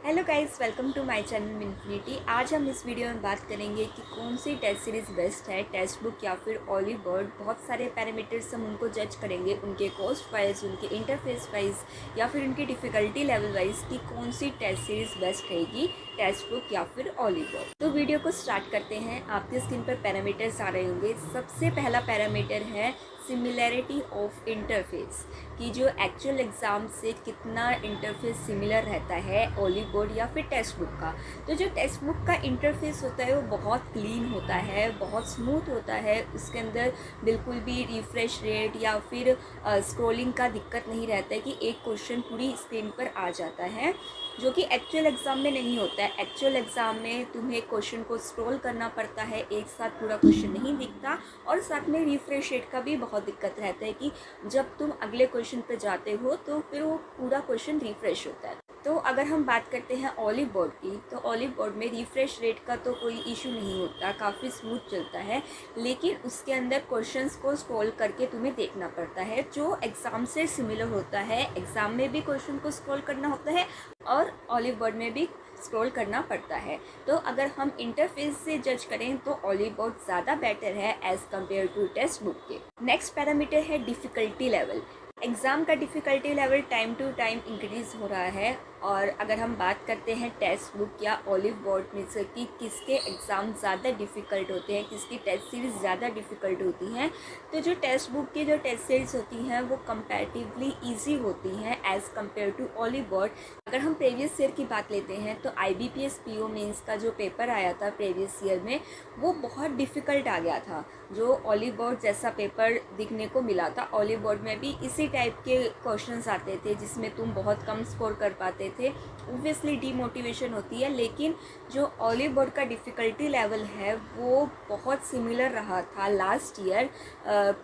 Hello guys, welcome to my channel Infinity. आज हम इस वीडियो में बात करेंगे कि कौन सी टेस्ट सीरीज़ बेस्ट है, टेक्स्ट बुक या फिर ओली वर्ड। बहुत सारे पैरामीटर्स हम उनको जज करेंगे, उनके कॉस्ट वाइज, उनके इंटरफेस वाइज या फिर उनकी डिफ़िकल्टी लेवल वाइज कि कौन सी टेस्ट सीरीज़ बेस्ट रहेगी, टेक्स्ट बुक या फिर ओली वर्ड। तो वीडियो को स्टार्ट करते हैं। आपके स्क्रीन पर पैरामीटर्स आ रहे होंगे। सबसे पहला पैरामीटर है सिमिलैरिटी ऑफ इंटरफेस, कि जो एक्चुअल एग्ज़ाम से कितना इंटरफेस सिमिलर रहता है ओली बोर्ड या फिर टेक्स्ट बुक का। तो जो टेक्स्ट बुक का इंटरफेस होता है वो बहुत क्लीन होता है, बहुत स्मूथ होता है। उसके अंदर बिल्कुल भी रिफ्रेश रेट या फिर स्क्रॉलिंग का दिक्कत नहीं रहता है कि एक क्वेश्चन पूरी स्क्रीन पर आ जाता है, जो कि एक्चुअल एग्ज़ाम में नहीं होता है। एक्चुअल एग्ज़ाम में तुम्हें क्वेश्चन को स्क्रॉल करना पड़ता है, एक साथ पूरा क्वेश्चन नहीं दिखता, और साथ में रिफ्रेश रेट का भी बहुत दिक्कत रहता है कि जब तुम अगले क्वेश्चन पे जाते हो तो फिर वो पूरा क्वेश्चन रिफ्रेश होता है। तो अगर हम बात करते हैं ओली बोर्ड की, तो ओली बोर्ड में रिफ्रेश रेट का तो कोई इशू नहीं होता, काफ़ी स्मूथ चलता है। लेकिन उसके अंदर क्वेश्चंस को स्क्रॉल करके तुम्हें देखना पड़ता है, जो एग्ज़ाम से सिमिलर होता है। एग्ज़ाम में भी क्वेश्चन को स्क्रॉल करना होता है और ओली बोर्ड में भी स्क्रॉल करना पड़ता है। तो अगर हम इंटरफेस से जज करें तो ओली बोर्ड ज़्यादा बेटर है as compare to text book के। नेक्स्ट पैरामीटर है डिफ़िकल्टी लेवल। एग्ज़ाम का difficulty level time to time increase हो रहा है। और अगर हम बात करते हैं टेक्स्ट बुक या ओलिव बोर्ड में से कि किसके एग्ज़ाम ज़्यादा डिफ़िकल्ट होते हैं, किसकी टेस्ट सीरीज़ ज़्यादा डिफ़िकल्ट होती हैं, तो जो टेक्स्ट बुक की जो टेस्ट सीरीज़ होती हैं वो कंपैरेटिवली ईजी होती हैं as compare to Oliveboard. अगर हम प्रीवियस ईयर की बात लेते हैं तो IBPS PO मेंस का जो पेपर आया था प्रीवियस ईयर में, वो बहुत डिफ़िकल्ट आ गया था। जो ओलिव बोर्ड जैसा पेपर दिखने को मिला था, ओलिव बोर्ड में भी इसी टाइप के क्वेश्चंस आते थे जिसमें तुम बहुत कम स्कोर कर पाते थे। ऑब्वियसली डीमोटिवेशन होती है, लेकिन जो ओलिव बोर्ड का डिफ़िकल्टी लेवल है वो बहुत सिमिलर रहा था लास्ट ईयर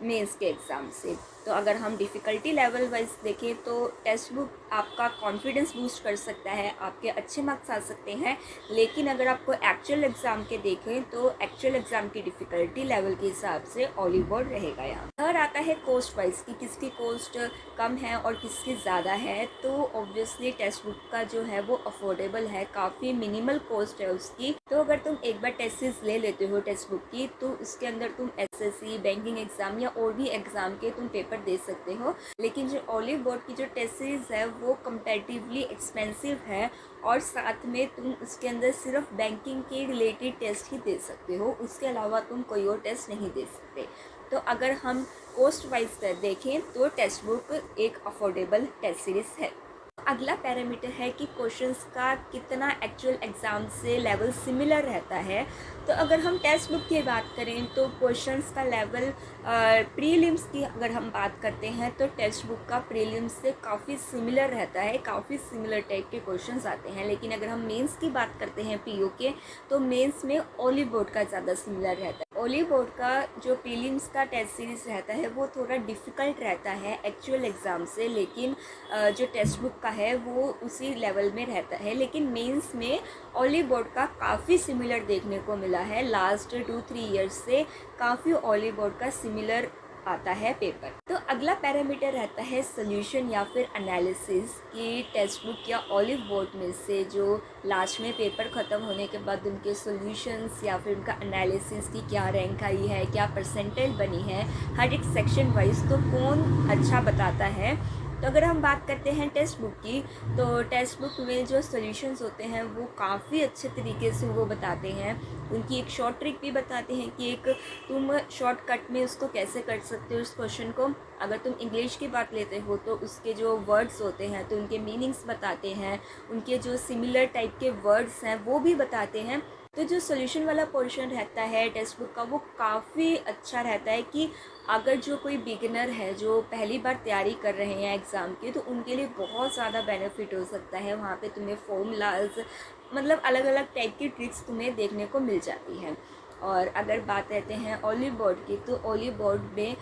मेंस के एग्ज़ाम से। तो अगर हम डिफ़िकल्टी लेवल वाइज देखें तो टेक्स्ट बुक आपका कॉन्फिडेंस बूस्ट कर सकता है, आपके अच्छे मार्क्स आ सकते हैं। लेकिन अगर आपको एक्चुअल एग्ज़ाम के देखें तो एक्चुअल एग्ज़ाम की डिफ़िकल्टी लेवल के हिसाब से ओलिव बोर्ड रहेगा। यहाँ थर्ड आता है कॉस्ट वाइज, कि किसकी कॉस्ट कम है और किसकी ज़्यादा है। तो ऑब्वियसली टेक्स्ट बुक का जो है वो अफोर्डेबल है, काफ़ी मिनिमल कॉस्ट है उसकी। तो अगर तुम एक बार टेस्ट सीरीज ले लेते हो टेक्स्ट बुक की, तो उसके अंदर तुम SSC, बैंकिंग एग्ज़ाम या और भी एग्ज़ाम के तुम पेपर दे सकते हो। लेकिन जो ओलिव बोर्ड की जो टेस्ट सीरीज़ है वो कंपैरेटिवली एक्सपेंसिव है, और साथ में तुम उसके अंदर सिर्फ बैंकिंग के रिलेटेड टेस्ट ही दे सकते हो, उसके अलावा तुम कोई और टेस्ट नहीं दे सकते। तो अगर हम कॉस्ट वाइज देखें तो टेक्स्ट बुक एक अफोर्डेबल टेस्ट सीरीज़ है। अगला पैरामीटर है कि क्वेश्चंस का कितना एक्चुअल एग्ज़ाम से लेवल सिमिलर रहता है। तो अगर हम टेक्स्ट बुक की बात करें तो क्वेश्चंस का लेवल प्रीलिम्स की अगर हम बात करते हैं तो टेक्स्ट बुक का प्रीलिम्स से काफ़ी सिमिलर रहता है, काफ़ी सिमिलर टाइप के क्वेश्चंस आते हैं। लेकिन अगर हम मेंस की बात करते हैं PO के, तो मेंस में ओलिव बोर्ड का ज़्यादा सिमिलर रहता है। ओलिव बोर्ड का जो प्रीलिम्स का टेस्ट सीरीज़ रहता है वो थोड़ा डिफ़िकल्ट रहता है एक्चुअल एग्ज़ाम से, लेकिन जो टेक्स्ट बुक का है वो उसी लेवल में रहता है। लेकिन मेंस में ओलिव बोर्ड का काफ़ी सिमिलर देखने को मिला है। लास्ट 2-3 ईयर्स से काफ़ी ओलिव बोर्ड का सिमिलर आता है पेपर। तो अगला पैरामीटर रहता है सोल्यूशन या फिर एनालिसिस, कि टेक्स्ट बुक या ओलिव बोर्ड में से जो लास्ट में पेपर ख़त्म होने के बाद उनके सॉल्यूशंस या फिर उनका एनालिसिस की क्या रैंक आई है, क्या परसेंटेज बनी है हर एक सेक्शन वाइज, तो कौन अच्छा बताता है। तो अगर हम बात करते हैं टेक्स्ट बुक की, तो टेक्स्ट बुक में जो सॉल्यूशंस होते हैं वो काफ़ी अच्छे तरीके से वो बताते हैं। उनकी एक शॉर्ट ट्रिक भी बताते हैं कि एक तुम शॉर्टकट में उसको कैसे कर सकते हो उस क्वेश्चन को। अगर तुम इंग्लिश की बात लेते हो तो उसके जो वर्ड्स होते हैं तो उनके मीनिंग्स बताते हैं, उनके जो सिमिलर टाइप के वर्ड्स हैं वो भी बताते हैं। तो जो सोल्यूशन वाला पोर्शन रहता है टेक्स्ट बुक का वो काफ़ी अच्छा रहता है, कि अगर जो कोई बिगिनर है जो पहली बार तैयारी कर रहे हैं एग्ज़ाम की, तो उनके लिए बहुत ज़्यादा बेनिफिट हो सकता है। वहाँ पे तुम्हें फॉर्मूलाज, मतलब अलग अलग टाइप की ट्रिक्स तुम्हें देखने को मिल जाती हैं। और अगर बात कहते हैं ओलिव बोर्ड की, तो ओलिव बोर्ड में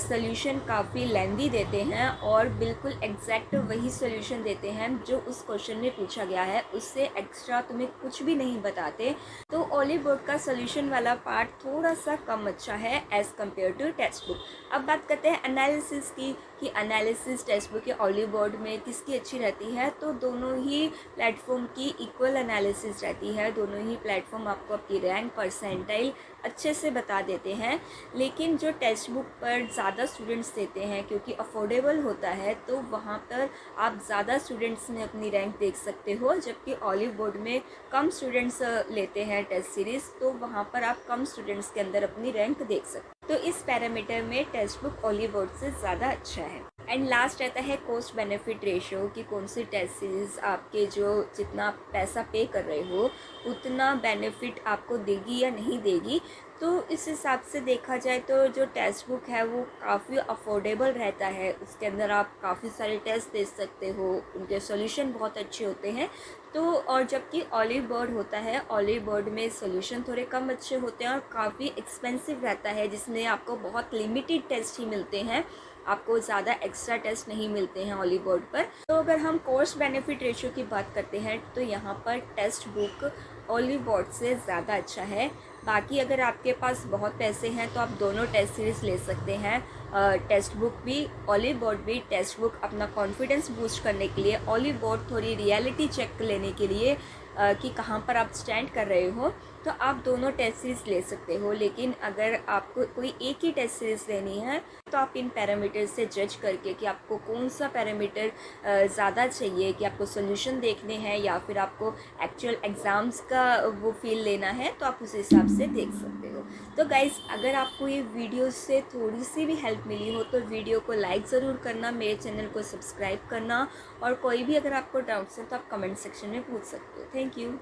सॉल्यूशन काफ़ी लेंदी देते हैं और बिल्कुल एग्जैक्ट वही सॉल्यूशन देते हैं जो उस क्वेश्चन में पूछा गया है, उससे एक्स्ट्रा तुम्हें कुछ भी नहीं बताते। तो ओलिव बोर्ड का सॉल्यूशन वाला पार्ट थोड़ा सा कम अच्छा है as compare to text book. अब बात करते हैं एनालिसिस की, कि एनालिसिस टेक्स्ट बुक या ओली बोर्ड में किसकी अच्छी रहती है, तो दोनों ही प्लेटफॉर्म की इक्वल एनालिसिस रहती है। दोनों ही प्लेटफॉर्म आपको आपकी रैंक परसेंटाइल अच्छे से बता देते हैं। लेकिन जो टेक्स्ट बुक पर ज़्यादा स्टूडेंट्स देते हैं क्योंकि अफोर्डेबल होता है, तो वहाँ पर आप ज़्यादा स्टूडेंट्स में अपनी रैंक देख सकते हो, जबकि ओली बोर्ड में कम स्टूडेंट्स लेते हैं टेस्ट सीरीज़, तो वहाँ पर आप कम स्टूडेंट्स के अंदर अपनी रैंक देख सकते हो। तो इस पैरामीटर में टेक्स्ट बुक ओली बोर्ड से ज़्यादा अच्छा है। एंड लास्ट रहता है कॉस्ट बेनिफिट रेशियो कि कौन सी टेस्ट सीरीज़ आपके जो जितना पैसा पे कर रहे हो उतना बेनिफिट आपको देगी या नहीं देगी। तो इस हिसाब से देखा जाए तो जो टेक्स्ट बुक है वो काफ़ी अफोर्डेबल रहता है। उसके अंदर आप काफ़ी सारे टेस्ट दे सकते हो, उनके सॉल्यूशन बहुत अच्छे होते हैं। तो और जबकि ओली बोर्ड होता है, ओली बोर्ड में सॉल्यूशन थोड़े कम अच्छे होते हैं और काफ़ी एक्सपेंसिव रहता है, जिसमें आपको बहुत लिमिटेड टेस्ट ही मिलते हैं, आपको ज़्यादा एक्स्ट्रा टेस्ट नहीं मिलते हैं ओली बोर्ड पर। तो अगर हम कॉस्ट बेनिफिट रेशियो की बात करते हैं तो यहाँ पर टेक्स्ट बुक ओली बोर्ड से ज़्यादा अच्छा है। बाकी अगर आपके पास बहुत पैसे हैं तो आप दोनों टेस्ट सीरीज़ ले सकते हैं, टेक्स्ट बुक भी ओली बोर्ड भी। टेक्स्ट बुक अपना कॉन्फिडेंस बूस्ट करने के लिए, ओली बोर्ड थोड़ी रियलिटी चेक लेने के लिए कि कहाँ पर आप स्टैंड कर रहे हो, तो आप दोनों टेस्ट सीरीज़ ले सकते हो। लेकिन अगर आपको कोई एक ही टेस्ट सीरीज़ लेनी है तो आप इन पैरामीटर से जज करके कि आपको कौन सा पैरामीटर ज़्यादा चाहिए, कि आपको सोल्यूशन देखने हैं या फिर आपको एक्चुअल एग्ज़ाम्स का वो फील लेना है, तो आप उस हिसाब से देख सकते हो। तो गाइज़, अगर आपको ये वीडियो से थोड़ी सी भी हेल्प मिली हो तो वीडियो को लाइक ज़रूर करना, मेरे चैनल को सब्सक्राइब करना, और कोई भी अगर आपको डाउट्स हैं तो आप कमेंट सेक्शन में पूछ सकते हो। Thank you.